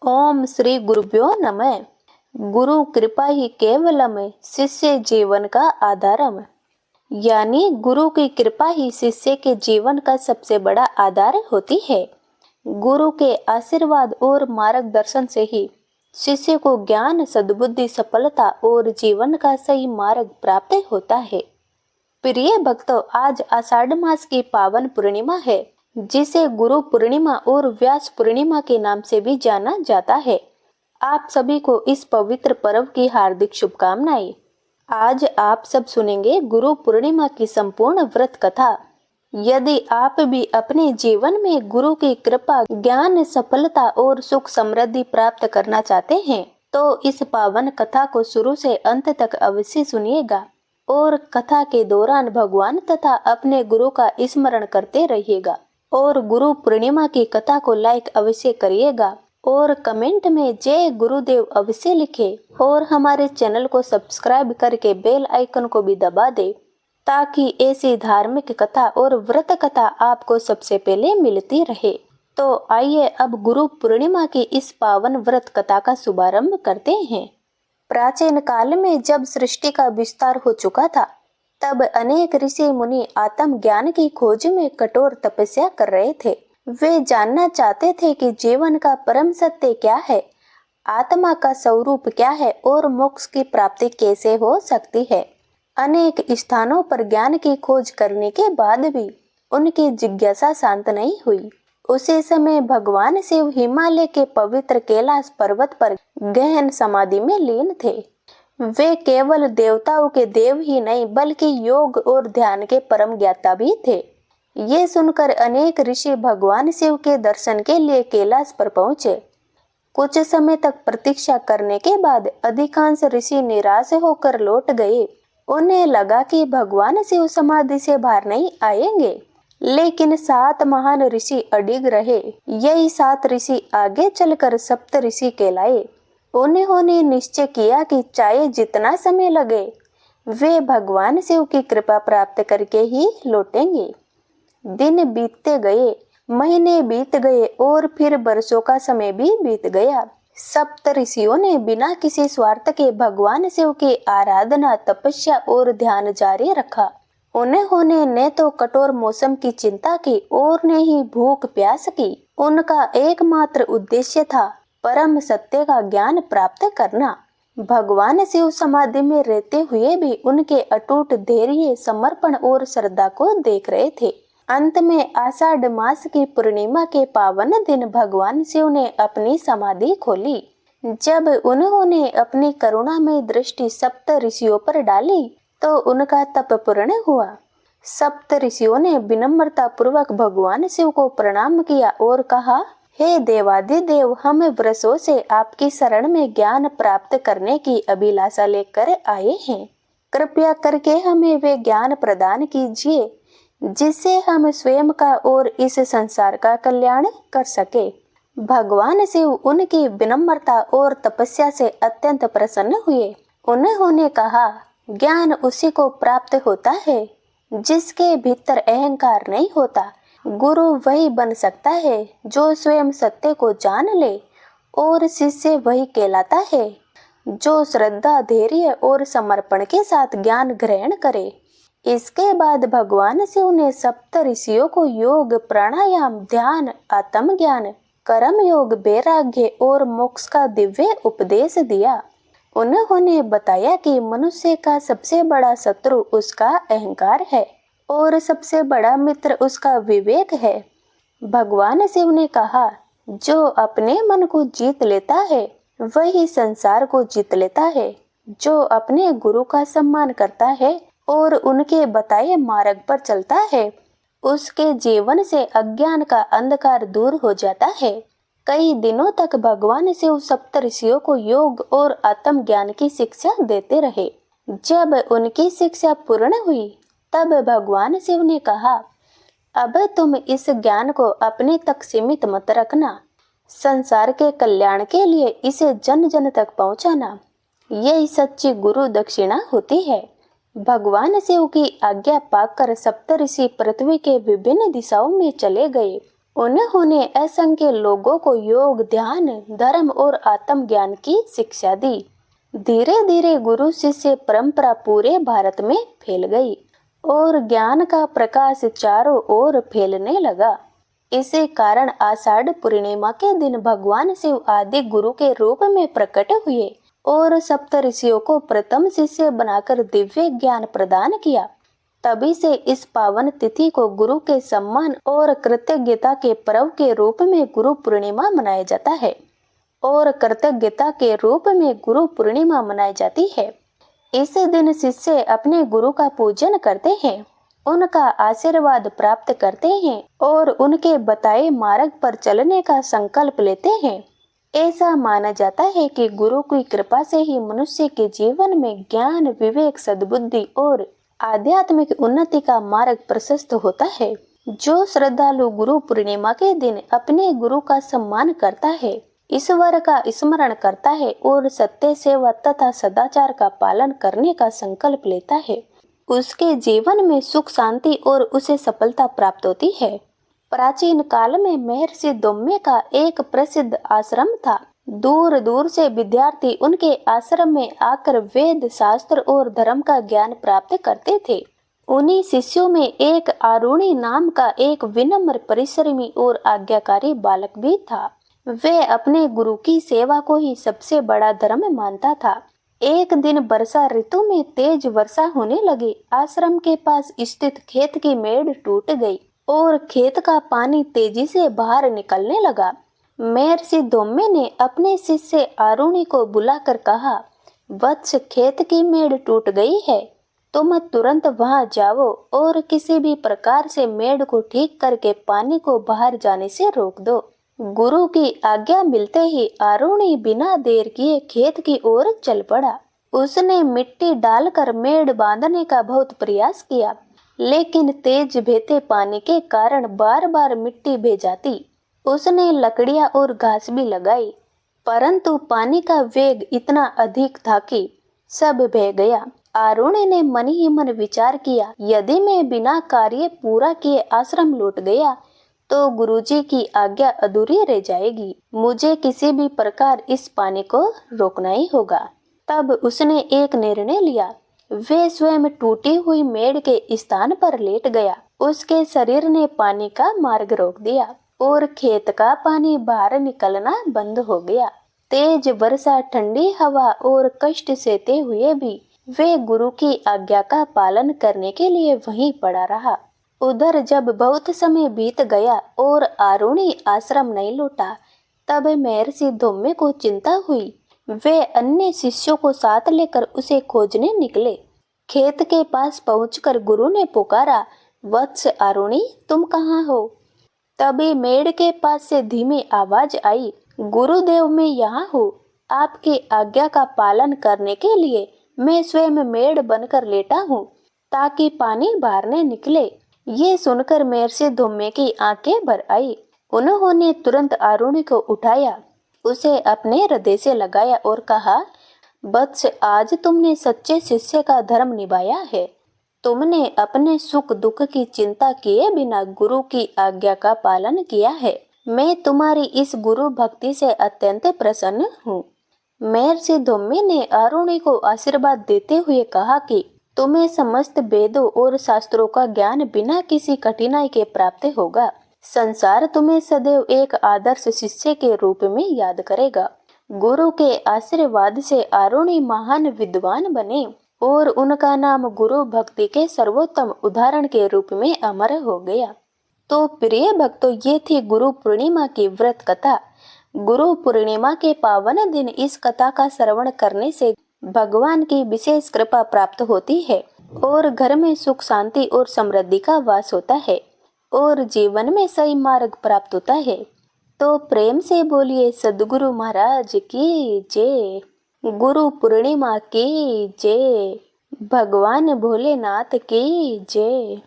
ओम श्री गुरुभ्यो नमः। गुरु कृपा ही केवलम शिष्य जीवन का आधारम। यानी गुरु की कृपा ही शिष्य के जीवन का सबसे बड़ा आधार होती है। गुरु के आशीर्वाद और मार्गदर्शन से ही शिष्य को ज्ञान, सद्बुद्धि, सफलता और जीवन का सही मार्ग प्राप्त होता है। प्रिय भक्तों, आज आषाढ़ मास की पावन पूर्णिमा है, जिसे गुरु पूर्णिमा और व्यास पूर्णिमा के नाम से भी जाना जाता है। आप सभी को इस पवित्र पर्व की हार्दिक शुभकामनाएं। आज आप सब सुनेंगे गुरु पूर्णिमा की संपूर्ण व्रत कथा। यदि आप भी अपने जीवन में गुरु की कृपा, ज्ञान, सफलता और सुख समृद्धि प्राप्त करना चाहते हैं, तो इस पावन कथा को शुरू से अंत तक अवश्य सुनिएगा और कथा के दौरान भगवान तथा अपने गुरु का स्मरण करते रहिएगा। और गुरु पूर्णिमा की कथा को लाइक अवश्य करिएगा और कमेंट में जय गुरुदेव अवश्य लिखे और हमारे चैनल को सब्सक्राइब करके बेल आइकन को भी दबा दे, ताकि ऐसी धार्मिक कथा और व्रत कथा आपको सबसे पहले मिलती रहे। तो आइए अब गुरु पूर्णिमा की इस पावन व्रत कथा का शुभारंभ करते हैं। प्राचीन काल में जब सृष्टि का विस्तार हो चुका था, तब अनेक ऋषि मुनि आत्म ज्ञान की खोज में कठोर तपस्या कर रहे थे। वे जानना चाहते थे कि जीवन का परम सत्य क्या है, आत्मा का स्वरूप क्या है और मोक्ष की प्राप्ति कैसे हो सकती है। अनेक स्थानों पर ज्ञान की खोज करने के बाद भी उनकी जिज्ञासा शांत नहीं हुई। उसी समय भगवान शिव हिमालय के पवित्र कैलाश पर्वत पर गहन समाधि में लीन थे। वे केवल देवताओं के देव ही नहीं, बल्कि योग और ध्यान के परम ज्ञाता भी थे। ये सुनकर अनेक ऋषि भगवान शिव के दर्शन के लिए कैलाश पर पहुंचे। कुछ समय तक प्रतीक्षा करने के बाद अधिकांश ऋषि निराश होकर लौट गए। उन्हें लगा कि भगवान शिव समाधि से बाहर नहीं आएंगे, लेकिन 7 महान ऋषि अडिग रहे। यही 7 ऋषि आगे चलकर सप्त ऋषि कहलाए। उन्होंने निश्चय किया कि चाहे जितना समय लगे, वे भगवान शिव की कृपा प्राप्त करके ही लौटेंगे। दिन बीतते गए, महीने बीत गए और फिर वर्षों का समय भी बीत गया। सप्त ऋषियों ने बिना किसी स्वार्थ के भगवान शिव की आराधना, तपस्या और ध्यान जारी रखा। उन्होंने न तो कठोर मौसम की चिंता की और न ही भूख प्यास की। उनका एकमात्र उद्देश्य था परम सत्य का ज्ञान प्राप्त करना। भगवान शिव समाधि में रहते हुए भी उनके अटूट धैर्य, समर्पण और श्रद्धा को देख रहे थे। अंत में आषाढ़ मास की पूर्णिमा के पावन दिन भगवान शिव ने अपनी समाधि खोली। जब उन्होंने अपनी करुणामय दृष्टि सप्त ऋषियों पर डाली, तो उनका तप पूर्ण हुआ। सप्त ऋषियों ने विनम्रता पूर्वक भगवान शिव को प्रणाम किया और कहा, हे देवादिदेव, हम वर्षों से आपकी शरण में ज्ञान प्राप्त करने की अभिलाषा लेकर आए हैं। कृपया करके हमें वे ज्ञान प्रदान कीजिए जिससे हम स्वयं का और इस संसार का कल्याण कर सके। भगवान शिव उनकी विनम्रता और तपस्या से अत्यंत प्रसन्न हुए। उन्होंने कहा, ज्ञान उसी को प्राप्त होता है जिसके भीतर अहंकार नहीं होता। गुरु वही बन सकता है जो स्वयं सत्य को जान ले, और शिष्य वही कहलाता है जो श्रद्धा, धैर्य और समर्पण के साथ ज्ञान ग्रहण करे। इसके बाद भगवान शिव ने सप्त ऋषियों को योग, प्राणायाम, ध्यान, आत्मज्ञान, कर्म योग, वैराग्य और मोक्ष का दिव्य उपदेश दिया। उन्होंने बताया कि मनुष्य का सबसे बड़ा शत्रु उसका अहंकार है और सबसे बड़ा मित्र उसका विवेक है। भगवान शिव ने कहा, जो अपने मन को जीत लेता है वही संसार को जीत लेता है। जो अपने गुरु का सम्मान करता है और उनके बताए मार्ग पर चलता है, उसके जीवन से अज्ञान का अंधकार दूर हो जाता है। कई दिनों तक भगवान शिव सप्त ऋषियों को योग और आत्म ज्ञान की शिक्षा देते रहे। जब उनकी शिक्षा पूर्ण हुई, तब भगवान शिव ने कहा, अब तुम इस ज्ञान को अपने तक सीमित मत रखना। संसार के कल्याण के लिए इसे जन जन तक पहुंचाना, यही सच्ची गुरु दक्षिणा होती है। भगवान शिव की आज्ञा पाकर सप्त ऋषि पृथ्वी के विभिन्न दिशाओं में चले गए उन्होंने असंख्य लोगों को योग, ध्यान, धर्म और आत्म ज्ञान की शिक्षा दी। धीरे धीरे गुरु शिष्य परंपरा पूरे भारत में फैल गई और ज्ञान का प्रकाश चारों ओर फैलने लगा। इसी कारण आषाढ़ पूर्णिमा के दिन भगवान शिव आदि गुरु के रूप में प्रकट हुए और सप्त ऋषियों को प्रथम शिष्य बनाकर दिव्य ज्ञान प्रदान किया। तभी से इस पावन तिथि को गुरु के सम्मान और कृतज्ञता के पर्व के रूप में गुरु पूर्णिमा मनाया जाता है और कृतज्ञता के रूप में गुरु पूर्णिमा मनाई जाती है। इस दिन शिष्य अपने गुरु का पूजन करते हैं, उनका आशीर्वाद प्राप्त करते हैं और उनके बताए मार्ग पर चलने का संकल्प लेते हैं। ऐसा माना जाता है कि गुरु की कृपा से ही मनुष्य के जीवन में ज्ञान, विवेक, सद्बुद्धि और आध्यात्मिक उन्नति का मार्ग प्रशस्त होता है। जो श्रद्धालु गुरु पूर्णिमा के दिन अपने गुरु का सम्मान करता है, ईश्वर का स्मरण करता है और सत्य सेवा तथा सदाचार का पालन करने का संकल्प लेता है, उसके जीवन में सुख, शांति और उसे सफलता प्राप्त होती है। प्राचीन काल में महर्षि दौम्य का एक प्रसिद्ध आश्रम था। दूर दूर से विद्यार्थी उनके आश्रम में आकर वेद, शास्त्र और धर्म का ज्ञान प्राप्त करते थे। उन्हीं शिष्यों में एक आरुणि नाम का एक विनम्र, परिश्रमी और आज्ञाकारी बालक भी था। वे अपने गुरु की सेवा को ही सबसे बड़ा धर्म मानता था। एक दिन वर्षा ऋतु में तेज वर्षा होने लगी। आश्रम के पास स्थित खेत की मेड़ टूट गई और खेत का पानी तेजी से बाहर निकलने लगा। महर्षि दौम्य ने अपने शिष्य आरुणि को बुलाकर कहा, वत्स, खेत की मेड़ टूट गई है, तुम तुरंत वहां जाओ और किसी भी प्रकार से मेड़ को ठीक करके पानी को बाहर जाने से रोक दो। गुरु की आज्ञा मिलते ही आरुणि बिना देर किए खेत की ओर चल पड़ा। उसने मिट्टी डालकर मेड़ बांधने का बहुत प्रयास किया, लेकिन तेज बहते पानी के कारण बार बार मिट्टी बह जाती। उसने लकड़ियां और घास भी लगाई, परंतु पानी का वेग इतना अधिक था कि सब बह गया। आरुणि ने मन ही मन विचार किया, यदि मैं बिना कार्य पूरा किए आश्रम लौट गया तो गुरुजी की आज्ञा अधूरी रह जाएगी। मुझे किसी भी प्रकार इस पानी को रोकना ही होगा। तब उसने एक निर्णय लिया। वे स्वयं टूटी हुई मेड़ के स्थान पर लेट गया। उसके शरीर ने पानी का मार्ग रोक दिया और खेत का पानी बाहर निकलना बंद हो गया। तेज वर्षा, ठंडी हवा और कष्ट सहते हुए भी वे गुरु की आज्ञा का पालन करने के लिए वहीं पड़ा रहा। उधर जब बहुत समय बीत गया और आरुणि आश्रम नहीं लौटा, तब महर्षि दौम्य को चिंता हुई। वे अन्य शिष्यों को साथ लेकर उसे खोजने निकले। खेत के पास पहुंचकर गुरु ने पुकारा, वत्स आरुणि, तुम कहाँ हो? तभी मेड़ के पास से धीमी आवाज आई, गुरुदेव, मैं यहाँ हूँ। आपकी आज्ञा का पालन करने के लिए मैं स्वयं मेड़ बनकर लेटा हूँ ताकि पानी बाहर न निकले। ये सुनकर महर्षि दौम्य की आंखें भर आई। उन्होंने तुरंत आरुणि को उठाया, उसे अपने हृदय से लगाया और कहा, वत्स, आज तुमने सच्चे शिष्य का धर्म निभाया है। तुमने अपने सुख दुख की चिंता किए बिना गुरु की आज्ञा का पालन किया है। मैं तुम्हारी इस गुरु भक्ति से अत्यंत प्रसन्न हूँ। महर्षि दौम्य ने आरुणि को आशीर्वाद देते हुए कहा कि तुम्हें समस्त वेदों और शास्त्रों का ज्ञान बिना किसी कठिनाई के प्राप्त होगा। संसार तुम्हें सदैव एक आदर्श शिष्य के रूप में याद करेगा। गुरु के आशीर्वाद से आरुणि महान विद्वान बने और उनका नाम गुरु भक्ति के सर्वोत्तम उदाहरण के रूप में अमर हो गया। तो प्रिय भक्तों, ये थी गुरु पूर्णिमा की व्रत कथा। गुरु पूर्णिमा के पावन दिन इस कथा का श्रवण करने से भगवान की विशेष कृपा प्राप्त होती है और घर में सुख, शांति और समृद्धि का वास होता है और जीवन में सही मार्ग प्राप्त होता है। तो प्रेम से बोलिए सद्गुरु महाराज की जय, गुरु पूर्णिमा की जय, भगवान भोलेनाथ की जय।